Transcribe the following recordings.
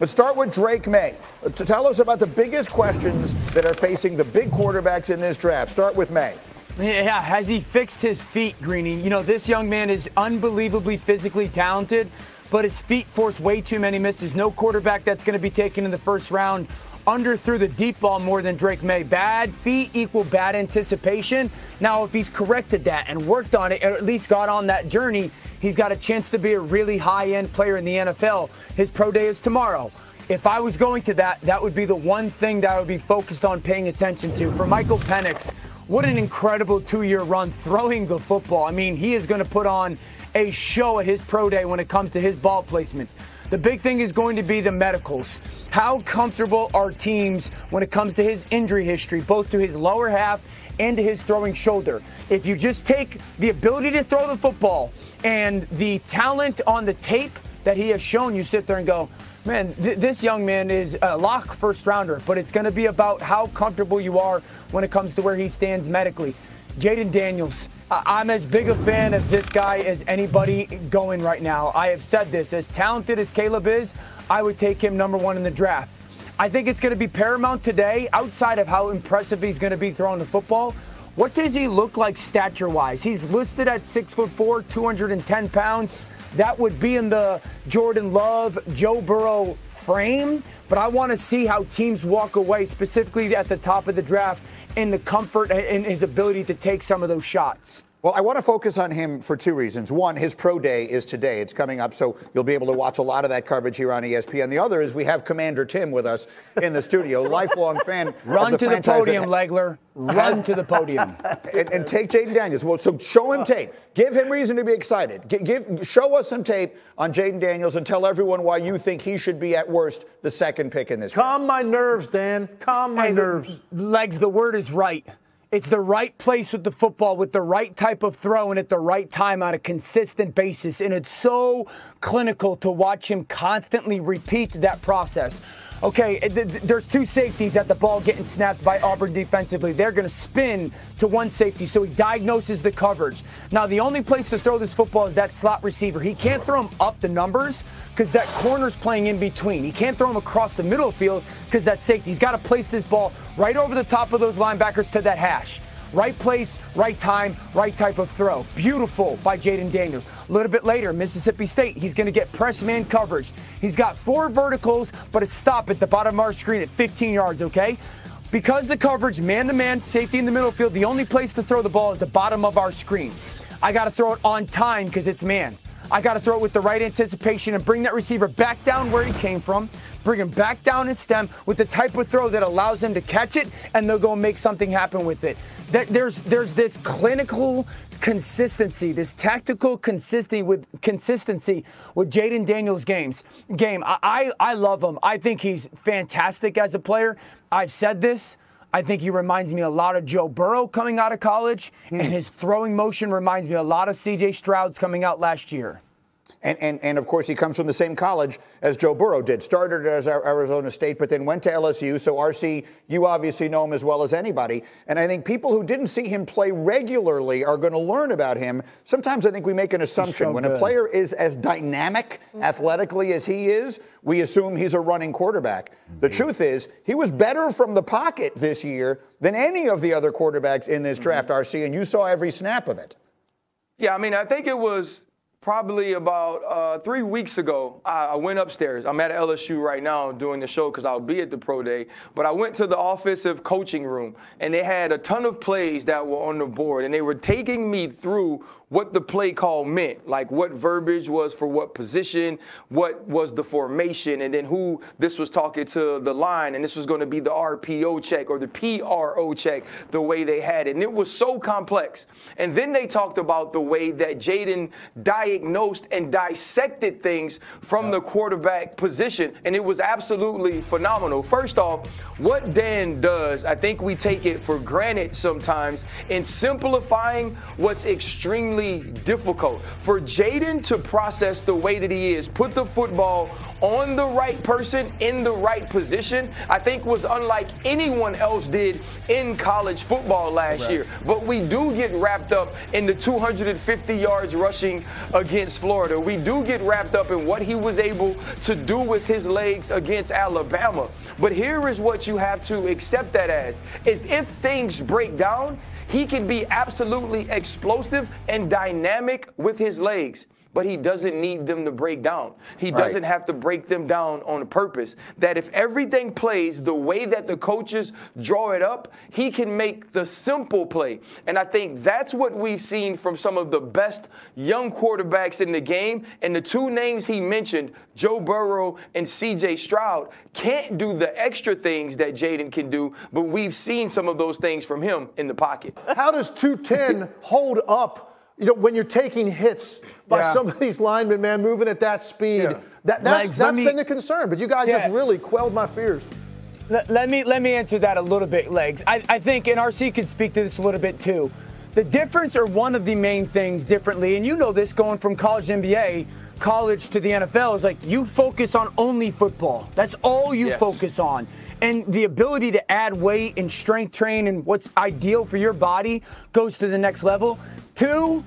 Let's start with Drake May. To tell us about the biggest questions that are facing the big quarterbacks in this draft. Start with May. Yeah, has he fixed his feet, Greeny? You know, this young man is unbelievably physically talented, but his feet force way too many misses. No quarterback that's going to be taken in the first round threw the deep ball more than Drake May. Bad feet equal bad anticipation. Now, if he's corrected that and worked on it, or at least got on that journey, he's got a chance to be a really high-end player in the NFL. His pro day is tomorrow. If I was going to that would be the one thing that I would be focused on paying attention to. For Michael Penix, what an incredible 2-year run throwing the football. I mean, he is going to put on a show at his pro day when it comes to his ball placement. The big thing is going to be the medicals. How comfortable are teams when it comes to his injury history, both to his lower half and to his throwing shoulder? If you just take the ability to throw the football and the talent on the tape that he has shown, you sit there and go, man, this young man is a lock first rounder, but it's going to be about how comfortable you are when it comes to where he stands medically. Jaden Daniels, I'm as big a fan of this guy as anybody going right now. I have said this, as talented as Caleb is, I would take him '1 in the draft. I think it's going to be paramount today, outside of how impressive he's going to be throwing the football. What does he look like stature-wise? He's listed at 6'4", 210 pounds. That would be in the Jordan Love, Joe Burrow frame, but I want to see how teams walk away, specifically at the top of the draft, in the comfort and his ability to take some of those shots. Well, I want to focus on him for two reasons. One, his pro day is today. It's coming up, so you'll be able to watch a lot of that coverage here on ESPN. The other is we have Commander Tim with us in the studio, lifelong fan. Run of the to the podium, Legler. Run to the podium. And take Jaden Daniels. Well, so show him tape. Give him reason to be excited. Show us some tape on Jaden Daniels and tell everyone why you think he should be, at worst, the second pick in this draft. Calm my nerves, Dan. Calm my nerves. Legs, the word is right. It's the right place with the football, with the right type of throw, and at the right time on a consistent basis. And it's so clinical to watch him constantly repeat that process. Okay, there's two safeties at the ball getting snapped by Auburn defensively. They're going to spin to one safety, so he diagnoses the coverage. Now, the only place to throw this football is that slot receiver. He can't throw him up the numbers because that corner's playing in between. He can't throw him across the middle of the field because that safety. He's got to place this ball right over the top of those linebackers to that hash. Right place, right time, right type of throw. Beautiful by Jaden Daniels. A little bit later, Mississippi State, he's going to get press man coverage. He's got 4 verticals, but a stop at the bottom of our screen at 15 yards, okay? Because the coverage, man-to-man, safety in the middle field, the only place to throw the ball is the bottom of our screen. I got to throw it on time because it's man. I got to throw it with the right anticipation and bring that receiver back down where he came from, bring him back down his stem with the type of throw that allows him to catch it, and they'll go and make something happen with it. There's this clinical consistency, this tactical consistency with Jaden Daniels' game. I love him. I think he's fantastic as a player. I've said this. I think he reminds me a lot of Joe Burrow coming out of college, and his throwing motion reminds me a lot of C.J. Stroud's coming out last year. And of course, he comes from the same college as Joe Burrow did. Started as Arizona State, but then went to LSU. So, RC, you obviously know him as well as anybody. And I think people who didn't see him play regularly are going to learn about him. Sometimes I think we make an assumption. When a player is as dynamic athletically as he is, we assume he's a running quarterback. The truth is, he was better from the pocket this year than any of the other quarterbacks in this draft, RC, and you saw every snap of it. Yeah, I mean, I think it was probably about 3 weeks ago, I went upstairs. I'm at LSU right now doing the show because I'll be at the pro day. But I went to the offensive coaching room, and they had a ton of plays that were on the board, and they were taking me through what the play call meant, like what verbiage was for what position, what was the formation, and then who this was talking to the line, and this was going to be the RPO check or the PRO check, the way they had it. And it was so complex. And then they talked about the way that Jaden diagnosed and dissected things from the quarterback position, and it was absolutely phenomenal. First off, what Dan does, I think we take it for granted sometimes in simplifying what's extremely extremely difficult. For Jaden to process the way that he is, put the football on the right person in the right position, I think was unlike anyone else did in college football last year. But we do get wrapped up in the 250 yards rushing against Florida. We do get wrapped up in what he was able to do with his legs against Alabama. But here is what you have to accept that as, is if things break down, he can be absolutely explosive and dynamic with his legs. But he doesn't need them to break down. He doesn't have to break them down on purpose. That if everything plays the way that the coaches draw it up, he can make the simple play. And I think that's what we've seen from some of the best young quarterbacks in the game. And the two names he mentioned, Joe Burrow and C.J. Stroud, can't do the extra things that Jaden can do, but we've seen some of those things from him in the pocket. How does 210 hold up? You know, when you're taking hits by some of these linemen, man, moving at that speed, that's been the concern. But you guys just really quelled my fears. Let me answer that a little bit, Legs. I think, and RC can speak to this a little bit too. The difference, or one of the main things differently, and you know this going from college to NBA, college to the NFL, is like you focus on only football. That's all you focus on. And the ability to add weight and strength train and what's ideal for your body goes to the next level. Two,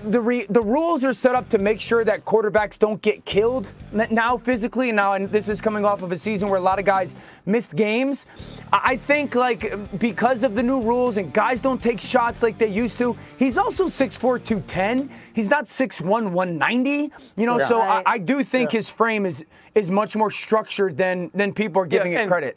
the rules are set up to make sure that quarterbacks don't get killed now physically. And this is coming off of a season where a lot of guys missed games. I think, like, because of the new rules and guys don't take shots like they used to, he's also 6'4", 210. He's not 6'1", 190. You know, so I do think his frame is much more structured than people are giving it credit.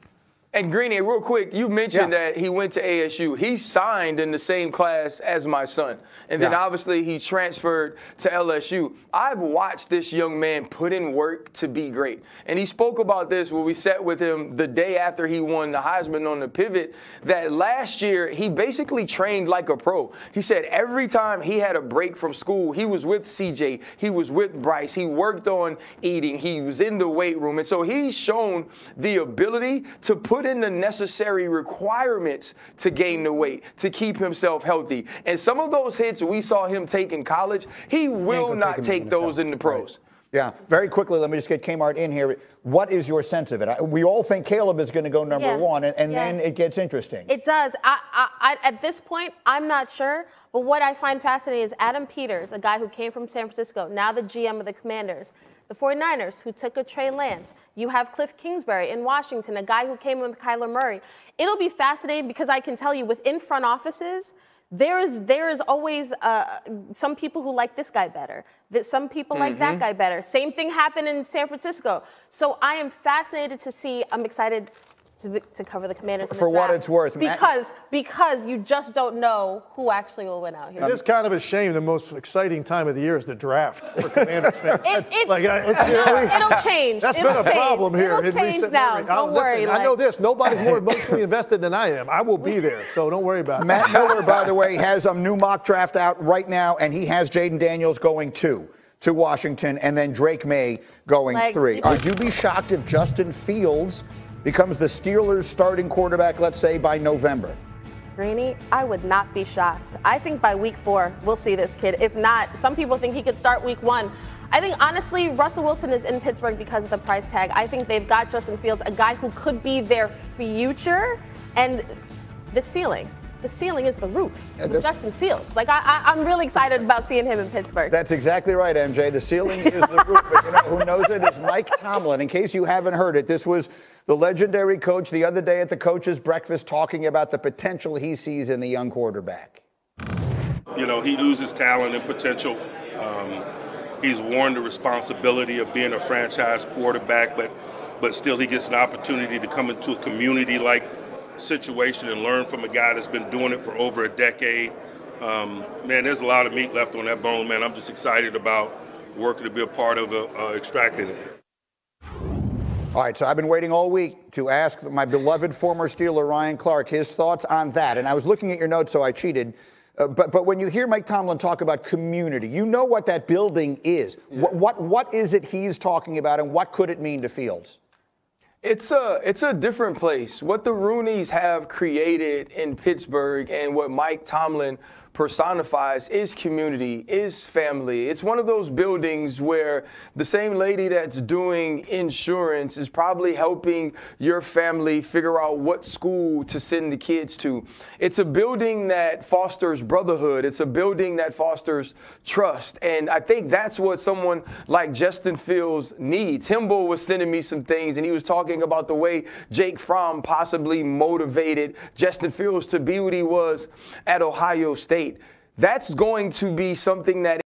And Greeny, real quick, you mentioned that he went to ASU. He signed in the same class as my son. And then obviously he transferred to LSU. I've watched this young man put in work to be great. And he spoke about this when we sat with him the day after he won the Heisman on the pivot, that last year he basically trained like a pro. He said every time he had a break from school, he was with CJ, he was with Bryce, he worked on eating, he was in the weight room. And so he's shown the ability to put in the necessary requirements to gain the weight, to keep himself healthy. And some of those hits we saw him take in college, he will not take those in the pros. Yeah, very quickly, let me just get Kmart in here. What is your sense of it? We all think Caleb is going to go number one, and then it gets interesting. It does. I, at this point, I'm not sure. But what I find fascinating is Adam Peters, a guy who came from San Francisco, now the GM of the Commanders. The 49ers, who took a Trey Lance. You have Cliff Kingsbury in Washington, a guy who came in with Kyler Murray. It'll be fascinating because I can tell you within front offices, there is always some people who like this guy better. Some people like that guy better. Same thing happened in San Francisco. So I am fascinated to see. I'm excited to cover the Commanders. For what it's worth. Because you just don't know who actually will win out here. It is kind of a shame. The most exciting time of the year is the draft for Commanders fans. It'll change. That's been a problem here. It'll change now. Don't worry. I know this. Nobody's more emotionally invested than I am. I will be there, so don't worry about it. Matt Miller, by the way, has a new mock draft out right now, and he has Jaden Daniels going to Washington, and then Drake May going 3. Would you be shocked if Justin Fields becomes the Steelers' starting quarterback, let's say, by November? Greeny, I would not be shocked. I think by week 4, we'll see this kid. If not, some people think he could start week 1. I think, honestly, Russell Wilson is in Pittsburgh because of the price tag. I think they've got Justin Fields, a guy who could be their future, and the ceiling. The ceiling is the roof. Justin Fields. Like, I'm really excited about seeing him in Pittsburgh. That's exactly right, MJ. The ceiling is the roof. And you know who knows it is Mike Tomlin. In case you haven't heard it, this was the legendary coach the other day at the coach's breakfast talking about the potential he sees in the young quarterback. You know, he oozes talent and potential. He's worn the responsibility of being a franchise quarterback, but still he gets an opportunity to come into a community-like situation and learn from a guy that's been doing it for over a decade. Man, there's a lot of meat left on that bone, man. I'm just excited about working to be a part of extracting it. All right, so I've been waiting all week to ask my beloved former Steeler Ryan Clark his thoughts on that. And I was looking at your notes, so I cheated. But when you hear Mike Tomlin talk about community, you know what that building is. Yeah. What is it he's talking about, and what could it mean to Fields? It's a different place. What the Rooneys have created in Pittsburgh and what Mike Tomlin personifies is community, is family. It's one of those buildings where the same lady that's doing insurance is probably helping your family figure out what school to send the kids to. It's a building that fosters brotherhood. It's a building that fosters trust. And I think that's what someone like Justin Fields needs. Himbo was sending me some things, and he was talking about the way Jake Fromm possibly motivated Justin Fields to be what he was at Ohio State. That's going to be something that